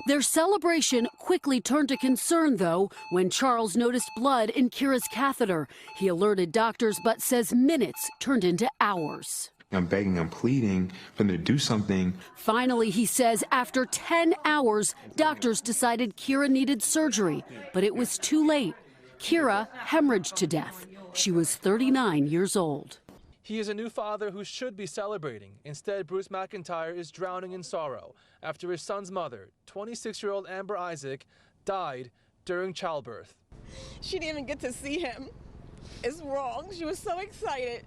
Their celebration quickly turned to concern, though, when Charles noticed blood in Kira's catheter. He alerted doctors, but says minutes turned into hours. I'm begging, I'm pleading for them to do something. Finally, he says, after 10 hours, doctors decided Kira needed surgery, but it was too late. Kira hemorrhaged to death. She was 39 years old. He is a new father who should be celebrating. Instead, Bruce McIntyre is drowning in sorrow after his son's mother, 26-year-old Amber Isaac, died during childbirth. She didn't even get to see him. It's wrong. She was so excited.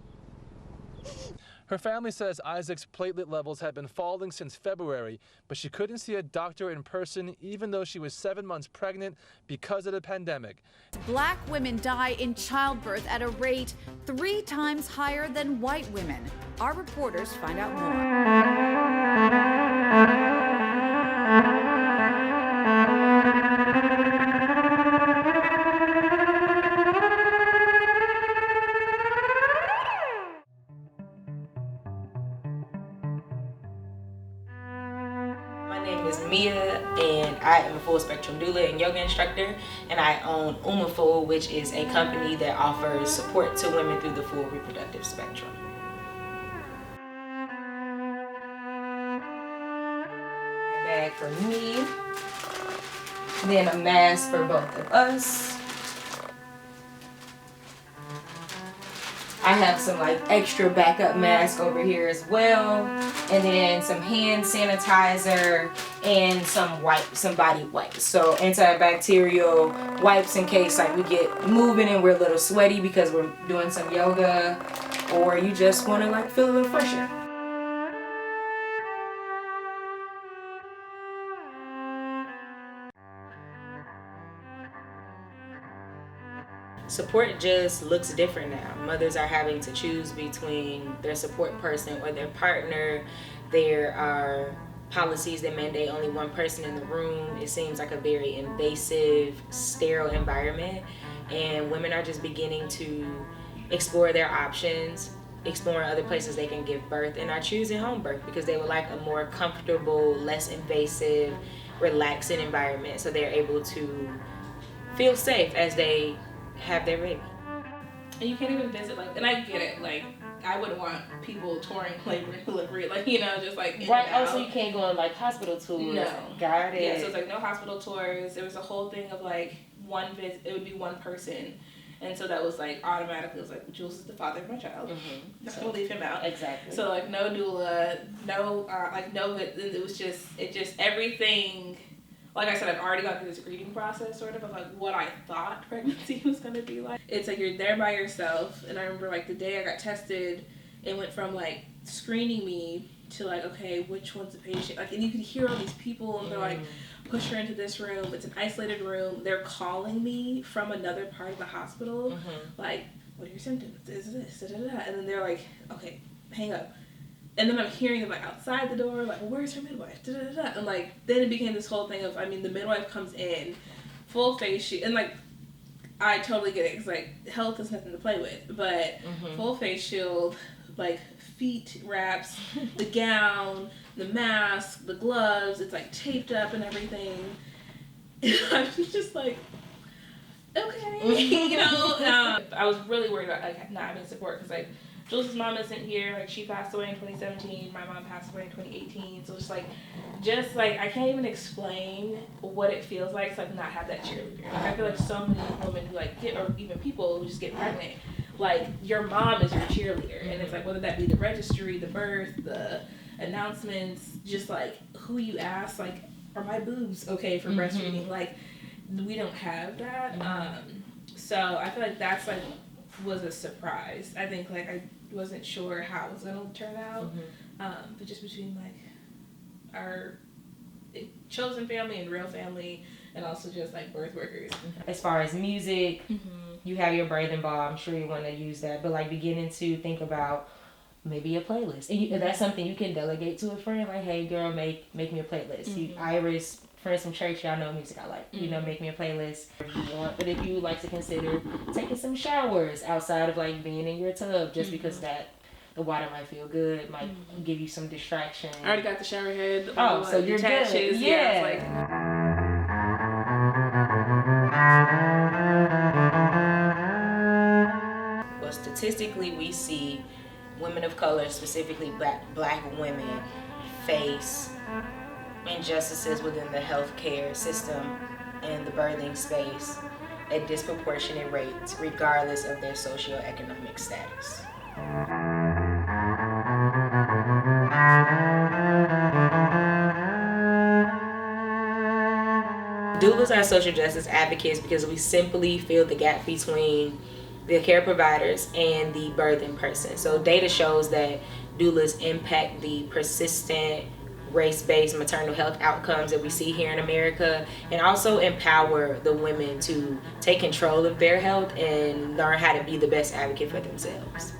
Her family says Isaac's platelet levels had been falling since February, but she couldn't see a doctor in person even though she was 7 months pregnant because of the pandemic. Black women die in childbirth at a rate 3 times higher than white women. Our reporters find out more. My name is Mia, and I am a full spectrum doula and yoga instructor, and I own Umaful, which is a company that offers support to women through the full reproductive spectrum. A bag for me, then a mask for both of us. I have some extra backup mask over here as well, and then some hand sanitizer and some body wipes. So antibacterial wipes in case we get moving and we're a little sweaty because we're doing some yoga, or you just want to feel a little fresher. Support just looks different now. Mothers are having to choose between their support person or their partner. There are policies that mandate only one person in the room. It seems like a very invasive, sterile environment, and women are just beginning to explore their options, exploring other places they can give birth, and are choosing home birth because they would like a more comfortable, less invasive, relaxing environment so they're able to feel safe as they have their baby. And you can't even visit, and I get it, I wouldn't want people touring labor and delivery, just in right. and out. So you can't go on hospital tours. No. Got it. Yeah, so it's no hospital tours. There was a whole thing of one visit, it would be one person. And so that was automatically, it was Jules is the father of my child. Mm-hmm. Not gonna leave him out. Exactly. So no doula, no, it was just everything. Like I said, I've already gone through this grieving process, sort of what I thought pregnancy was going to be like. It's you're there by yourself, and I remember the day I got tested, it went from screening me to okay, which one's the patient? And you could hear all these people, and they're push her into this room. It's an isolated room. They're calling me from another part of the hospital, what are your symptoms? Is this? Da, da, da. And then they're okay, hang up. And then I'm hearing them outside the door, well, where's her midwife? Da, da, da, da. And then it became this whole thing of, the midwife comes in, full face shield, and I totally get it, because health is nothing to play with, but full face shield, feet wraps, the gown, the mask, the gloves, it's taped up and everything. And I'm just okay, I was really worried about not having support, because Jules' mom isn't here. She passed away in 2017. My mom passed away in 2018. So it's I can't even explain what it feels like to not have that cheerleader. I feel so many women who get, or even people who just get pregnant, your mom is your cheerleader, and it's whether that be the registry, the birth, the announcements, just who you ask, are my boobs okay for breastfeeding? We don't have that. So I feel that's was a surprise. I think I wasn't sure how it was gonna turn out, but just between our chosen family and real family, and also just birth workers. As far as music, you have your birthing ball. I'm sure you want to use that, but beginning to think about maybe a playlist, and that's something you can delegate to a friend. Hey girl, make me a playlist. Iris, friends from church, y'all know music I like. Make me a playlist if you want. But if you would like to consider taking some showers outside of being in your tub, just because that the water might feel good, might give you some distraction. I already got the shower head. Oh, so you're good. Yeah. It's like... Well, statistically, we see women of color, specifically black women, face injustices within the healthcare system and the birthing space at disproportionate rates, regardless of their socioeconomic status. Doulas are social justice advocates because we simply fill the gap between the care providers and the birthing person. So data shows that doulas impact the persistent race-based maternal health outcomes that we see here in America, and also empower the women to take control of their health and learn how to be the best advocate for themselves.